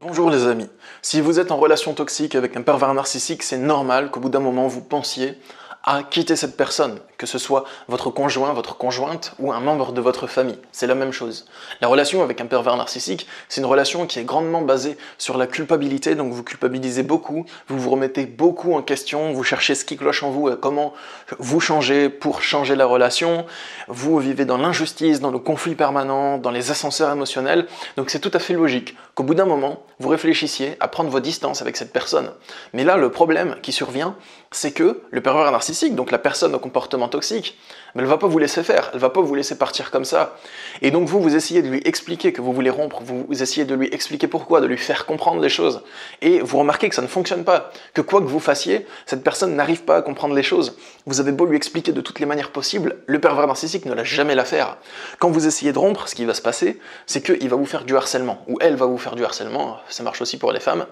Bonjour les amis, si vous êtes en relation toxique avec un pervers narcissique, c'est normal qu'au bout d'un moment vous pensiez à quitter cette personne, que ce soit votre conjoint, votre conjointe ou un membre de votre famille. C'est la même chose. La relation avec un pervers narcissique, c'est une relation qui est grandement basée sur la culpabilité, donc vous culpabilisez beaucoup, vous vous remettez beaucoup en question, vous cherchez ce qui cloche en vous et comment vous changer pour changer la relation, vous vivez dans l'injustice, dans le conflit permanent, dans les ascenseurs émotionnels, donc c'est tout à fait logique qu'au bout d'un moment, vous réfléchissiez à prendre vos distances avec cette personne. Mais là, le problème qui survient, c'est que le pervers narcissique, donc la personne au comportement toxique, elle ne va pas vous laisser faire, elle ne va pas vous laisser partir comme ça. Et donc vous essayez de lui expliquer que vous voulez rompre, vous essayez de lui expliquer pourquoi, de lui faire comprendre les choses. Et vous remarquez que ça ne fonctionne pas, que quoi que vous fassiez, cette personne n'arrive pas à comprendre les choses. Vous avez beau lui expliquer de toutes les manières possibles, le pervers narcissique ne lâche jamais l'affaire. Quand vous essayez de rompre, ce qui va se passer, c'est qu'il va vous faire du harcèlement, ou elle va vous faire du harcèlement, ça marche aussi pour les femmes.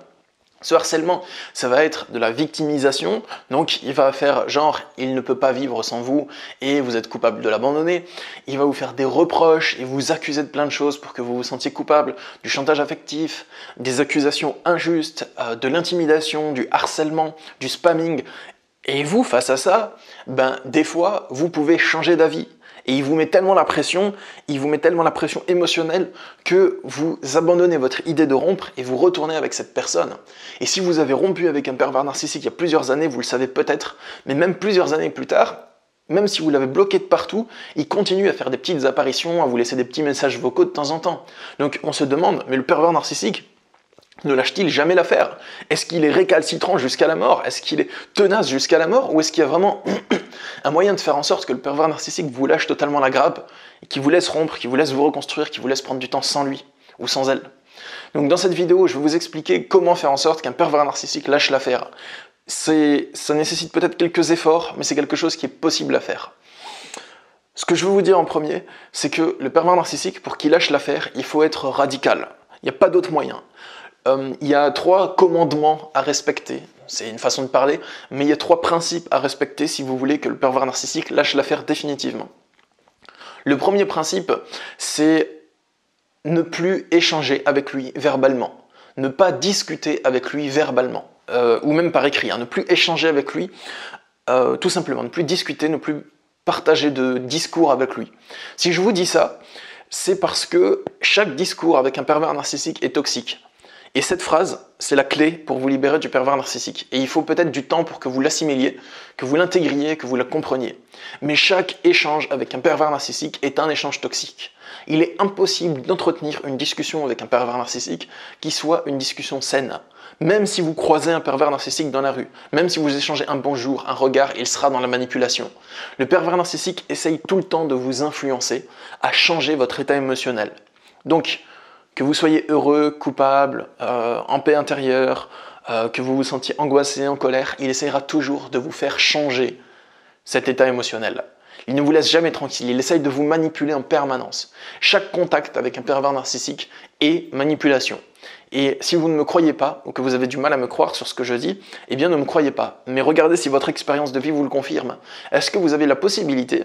Ce harcèlement, ça va être de la victimisation, donc il va faire genre « il ne peut pas vivre sans vous et vous êtes coupable de l'abandonner ». Il va vous faire des reproches et vous accuser de plein de choses pour que vous vous sentiez coupable, du chantage affectif, des accusations injustes, de l'intimidation, du harcèlement, du spamming. Et vous, face à ça, des fois, vous pouvez changer d'avis. Et il vous met tellement la pression émotionnelle que vous abandonnez votre idée de rompre et vous retournez avec cette personne. Et si vous avez rompu avec un pervers narcissique il y a plusieurs années, vous le savez peut-être, mais même plusieurs années plus tard, même si vous l'avez bloqué de partout, il continue à faire des petites apparitions, à vous laisser des petits messages vocaux de temps en temps. Donc on se demande, mais le pervers narcissique, ne lâche-t-il jamais l'affaire? Est-ce qu'il est récalcitrant jusqu'à la mort? Est-ce qu'il est tenace jusqu'à la mort? Ou est-ce qu'il y a vraiment un moyen de faire en sorte que le pervers narcissique vous lâche totalement la grappe, et qu'il vous laisse rompre, qu'il vous laisse vous reconstruire, qu'il vous laisse prendre du temps sans lui ou sans elle? Donc dans cette vidéo, je vais vous expliquer comment faire en sorte qu'un pervers narcissique lâche l'affaire. Ça nécessite peut-être quelques efforts, mais c'est quelque chose qui est possible à faire. Ce que je veux vous dire en premier, c'est que le pervers narcissique, pour qu'il lâche l'affaire, il faut être radical. Il n'y a pas d'autre moyen. Il y a 3 commandements à respecter, c'est une façon de parler, mais il y a 3 principes à respecter si vous voulez que le pervers narcissique lâche l'affaire définitivement. Le premier principe, c'est ne plus échanger avec lui verbalement, ne pas discuter avec lui verbalement, ou même par écrit, ne plus échanger avec lui, tout simplement, ne plus discuter, ne plus partager de discours avec lui. Si je vous dis ça, c'est parce que chaque discours avec un pervers narcissique est toxique. Et cette phrase, c'est la clé pour vous libérer du pervers narcissique. Et il faut peut-être du temps pour que vous l'assimiliez, que vous l'intégriez, que vous la compreniez. Mais chaque échange avec un pervers narcissique est un échange toxique. Il est impossible d'entretenir une discussion avec un pervers narcissique qui soit une discussion saine. Même si vous croisez un pervers narcissique dans la rue, même si vous échangez un bonjour, un regard, il sera dans la manipulation. Le pervers narcissique essaye tout le temps de vous influencer à changer votre état émotionnel. Donc, que vous soyez heureux, coupable, en paix intérieure, que vous vous sentiez angoissé, en colère, il essaiera toujours de vous faire changer cet état émotionnel. Il ne vous laisse jamais tranquille, il essaye de vous manipuler en permanence. Chaque contact avec un pervers narcissique est manipulation. Et si vous ne me croyez pas, ou que vous avez du mal à me croire sur ce que je dis, eh bien ne me croyez pas. Mais regardez si votre expérience de vie vous le confirme. Est-ce que vous avez la possibilité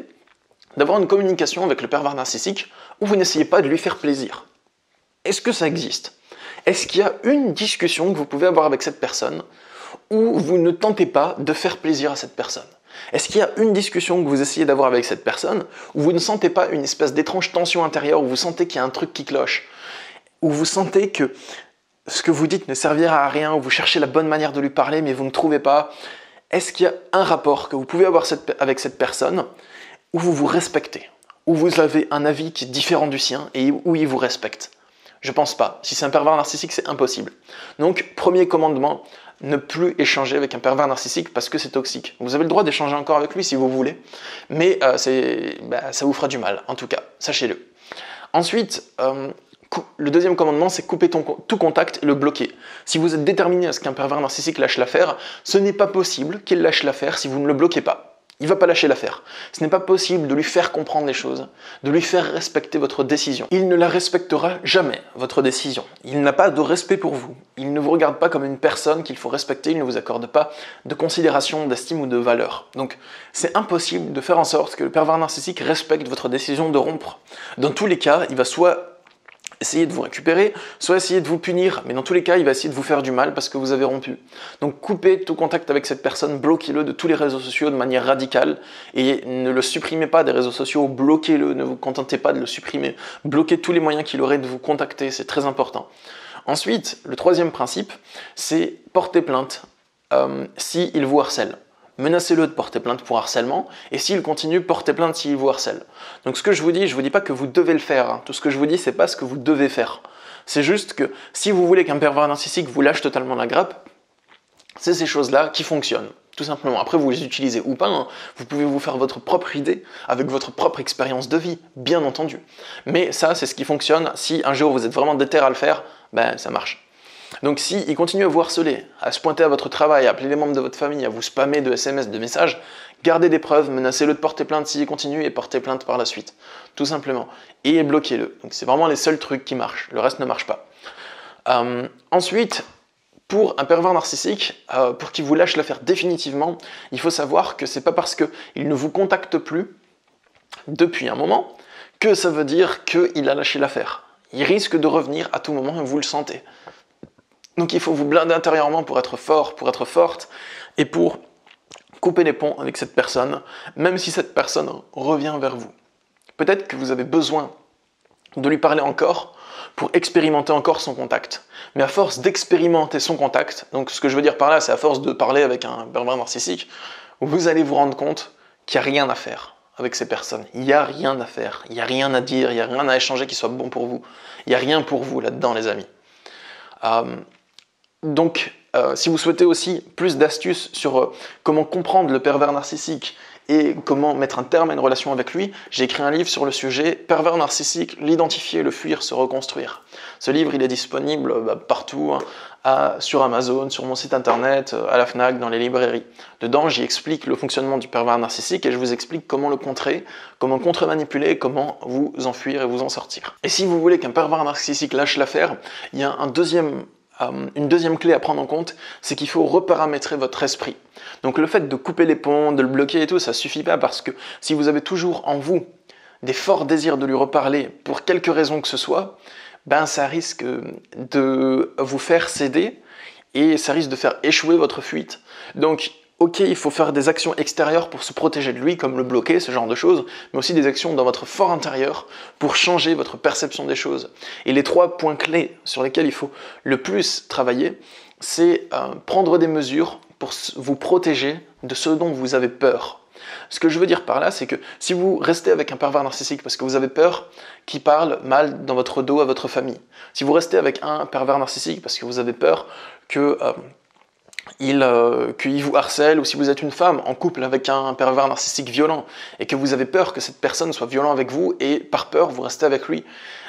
d'avoir une communication avec le pervers narcissique où vous n'essayez pas de lui faire plaisir? Est-ce que ça existe? Est-ce qu'il y a une discussion que vous pouvez avoir avec cette personne où vous ne tentez pas de faire plaisir à cette personne? Est-ce qu'il y a une discussion que vous essayez d'avoir avec cette personne où vous ne sentez pas une espèce d'étrange tension intérieure, où vous sentez qu'il y a un truc qui cloche, où vous sentez que ce que vous dites ne servira à rien, où vous cherchez la bonne manière de lui parler mais vous ne trouvez pas? Est-ce qu'il y a un rapport que vous pouvez avoir avec cette personne où vous vous respectez, où vous avez un avis qui est différent du sien et où il vous respecte? Je pense pas. Si c'est un pervers narcissique, c'est impossible. Donc, premier commandement, ne plus échanger avec un pervers narcissique parce que c'est toxique. Vous avez le droit d'échanger encore avec lui si vous voulez, mais ça vous fera du mal, en tout cas, sachez-le. Ensuite, le deuxième commandement, c'est couper tout contact et le bloquer. Si vous êtes déterminé à ce qu'un pervers narcissique lâche l'affaire, ce n'est pas possible qu'il lâche l'affaire si vous ne le bloquez pas. Il ne va pas lâcher l'affaire. Ce n'est pas possible de lui faire comprendre les choses, de lui faire respecter votre décision. Il ne la respectera jamais, votre décision. Il n'a pas de respect pour vous. Il ne vous regarde pas comme une personne qu'il faut respecter, il ne vous accorde pas de considération, d'estime ou de valeur. Donc, c'est impossible de faire en sorte que le pervers narcissique respecte votre décision de rompre. Dans tous les cas, il va soit essayer de vous récupérer, soit essayer de vous punir, mais dans tous les cas, il va essayer de vous faire du mal parce que vous avez rompu. Donc coupez tout contact avec cette personne, bloquez-le de tous les réseaux sociaux de manière radicale et ne le supprimez pas des réseaux sociaux, bloquez-le, ne vous contentez pas de le supprimer, bloquez tous les moyens qu'il aurait de vous contacter, c'est très important. Ensuite, le troisième principe, c'est porter plainte s'il vous harcèle. Menacez-le de porter plainte pour harcèlement, et s'il continue, portez plainte s'il vous harcèle. Donc ce que je vous dis pas que vous devez le faire, hein. Tout ce que je vous dis, c'est pas ce que vous devez faire. C'est juste que si vous voulez qu'un pervers narcissique vous lâche totalement la grappe, c'est ces choses-là qui fonctionnent, tout simplement. Après, vous les utilisez ou pas, hein. Vous pouvez vous faire votre propre idée, avec votre propre expérience de vie, bien entendu. Mais ça, c'est ce qui fonctionne. Si un jour vous êtes vraiment déter à le faire, ben ça marche. Donc s'il continue à vous harceler, à se pointer à votre travail, à appeler les membres de votre famille, à vous spammer de SMS, de messages, gardez des preuves, menacez-le de porter plainte s'il continue et portez plainte par la suite. Tout simplement. Et bloquez-le. Donc c'est vraiment les seuls trucs qui marchent. Le reste ne marche pas. Ensuite, pour un pervers narcissique, pour qu'il vous lâche l'affaire définitivement, il faut savoir que c'est pas parce qu'il ne vous contacte plus depuis un moment que ça veut dire qu'il a lâché l'affaire. Il risque de revenir à tout moment et vous le sentez. Donc il faut vous blinder intérieurement pour être fort, pour être forte, et pour couper les ponts avec cette personne, même si cette personne revient vers vous. Peut-être que vous avez besoin de lui parler encore pour expérimenter encore son contact. Mais à force d'expérimenter son contact, donc ce que je veux dire par là, c'est à force de parler avec un pervers narcissique, vous allez vous rendre compte qu'il n'y a rien à faire avec ces personnes. Il n'y a rien à faire, il n'y a rien à dire, il n'y a rien à échanger qui soit bon pour vous. Il n'y a rien pour vous là-dedans, les amis. Donc, si vous souhaitez aussi plus d'astuces sur comment comprendre le pervers narcissique et comment mettre un terme à une relation avec lui, j'ai écrit un livre sur le sujet « Pervers narcissique, l'identifier, le fuir, se reconstruire ». Ce livre, il est disponible partout, hein, sur Amazon, sur mon site internet, à la Fnac, dans les librairies. Dedans, j'y explique le fonctionnement du pervers narcissique et je vous explique comment le contrer, comment le contre-manipuler, comment vous enfuir et vous en sortir. Et si vous voulez qu'un pervers narcissique lâche l'affaire, il y a une deuxième clé à prendre en compte, c'est qu'il faut reparamétrer votre esprit. Donc le fait de couper les ponts, de le bloquer et tout, ça suffit pas parce que si vous avez toujours en vous des forts désirs de lui reparler pour quelque raison que ce soit, ben ça risque de vous faire céder et ça risque de faire échouer votre fuite. Donc ok, il faut faire des actions extérieures pour se protéger de lui, comme le bloquer, ce genre de choses, mais aussi des actions dans votre fort intérieur pour changer votre perception des choses. Et les 3 points clés sur lesquels il faut le plus travailler, c'est prendre des mesures pour vous protéger de ce dont vous avez peur. Ce que je veux dire par là, c'est que si vous restez avec un pervers narcissique parce que vous avez peur qu'il parle mal dans votre dos à votre famille, si vous restez avec un pervers narcissique parce que vous avez peur qu'il vous harcèle, ou si vous êtes une femme en couple avec un pervers narcissique violent et que vous avez peur que cette personne soit violente avec vous et par peur vous restez avec lui,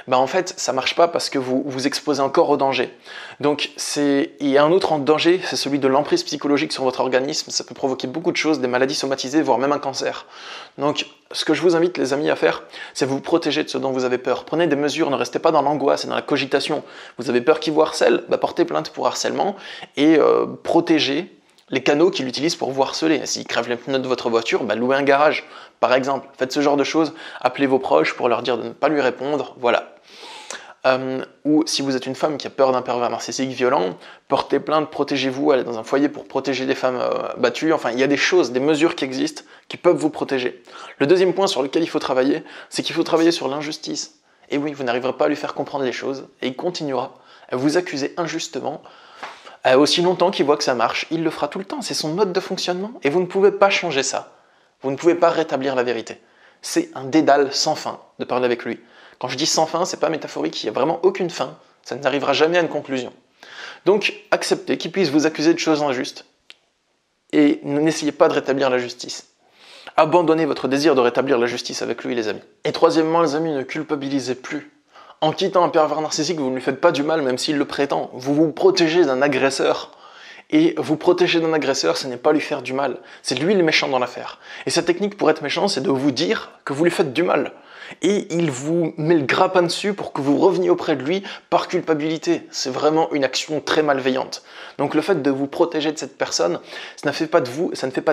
ben en fait ça marche pas parce que vous vous exposez encore au danger. Donc il y a un autre danger, c'est celui de l'emprise psychologique sur votre organisme. Ça peut provoquer beaucoup de choses, des maladies somatisées, voire même un cancer. Donc ce que je vous invite les amis à faire, c'est vous protéger de ce dont vous avez peur. Prenez des mesures, ne restez pas dans l'angoisse et dans la cogitation. Vous avez peur qu'il vous harcèle, ben portez plainte pour harcèlement et protégez les canaux qu'il utilise pour vous harceler. S'il crève les pneus de votre voiture, ben louez un garage, par exemple. Faites ce genre de choses, appelez vos proches pour leur dire de ne pas lui répondre, voilà. Ou si vous êtes une femme qui a peur d'un pervers narcissique violent, portez plainte, protégez-vous, allez dans un foyer pour protéger des femmes battues. Enfin, il y a des choses, des mesures qui existent qui peuvent vous protéger. Le deuxième point sur lequel il faut travailler, c'est qu'il faut travailler sur l'injustice. Et oui, vous n'arriverez pas à lui faire comprendre les choses et il continuera à vous accuser injustement. Aussi longtemps qu'il voit que ça marche, il le fera tout le temps. C'est son mode de fonctionnement et vous ne pouvez pas changer ça. Vous ne pouvez pas rétablir la vérité. C'est un dédale sans fin de parler avec lui. Quand je dis sans fin, c'est pas métaphorique, il n'y a vraiment aucune fin. Ça n'arrivera jamais à une conclusion. Donc, acceptez qu'il puisse vous accuser de choses injustes et n'essayez pas de rétablir la justice. Abandonnez votre désir de rétablir la justice avec lui, les amis. Et troisièmement, les amis, ne culpabilisez plus. En quittant un pervers narcissique, vous ne lui faites pas du mal, même s'il le prétend. Vous vous protégez d'un agresseur. Et vous protéger d'un agresseur, ce n'est pas lui faire du mal. C'est lui le méchant dans l'affaire. Et sa technique pour être méchant, c'est de vous dire que vous lui faites du mal. et il vous met le grappin dessus pour que vous reveniez auprès de lui par culpabilité. C'est vraiment une action très malveillante. Donc le fait de vous protéger de cette personne, ça ne fait pas de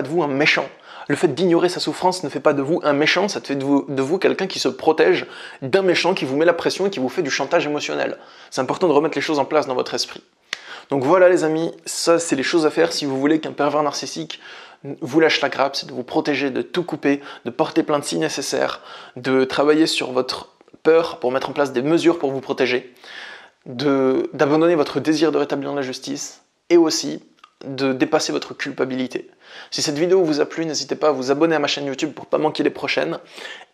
vous un méchant. Le fait d'ignorer sa souffrance ne fait pas de vous un méchant, ça fait de vous quelqu'un qui se protège d'un méchant, qui vous met la pression et qui vous fait du chantage émotionnel. C'est important de remettre les choses en place dans votre esprit. Donc voilà les amis, ça c'est les choses à faire si vous voulez qu'un pervers narcissique vous lâche la grappe, c'est de vous protéger, de tout couper, de porter plainte si nécessaire, de travailler sur votre peur pour mettre en place des mesures pour vous protéger, d'abandonner votre désir de rétablir la justice et aussi de dépasser votre culpabilité. Si cette vidéo vous a plu, n'hésitez pas à vous abonner à ma chaîne YouTube pour ne pas manquer les prochaines.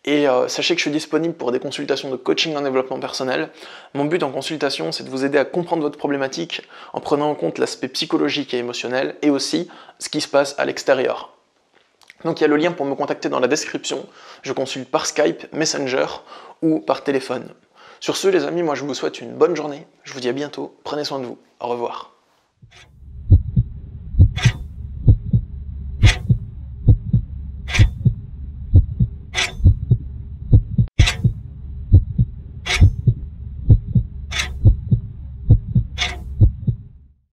Et sachez que je suis disponible pour des consultations de coaching en développement personnel. Mon but en consultation, c'est de vous aider à comprendre votre problématique en prenant en compte l'aspect psychologique et émotionnel et aussi ce qui se passe à l'extérieur. Donc il y a le lien pour me contacter dans la description. Je consulte par Skype, Messenger ou par téléphone. Sur ce les amis, moi je vous souhaite une bonne journée. Je vous dis à bientôt. Prenez soin de vous. Au revoir.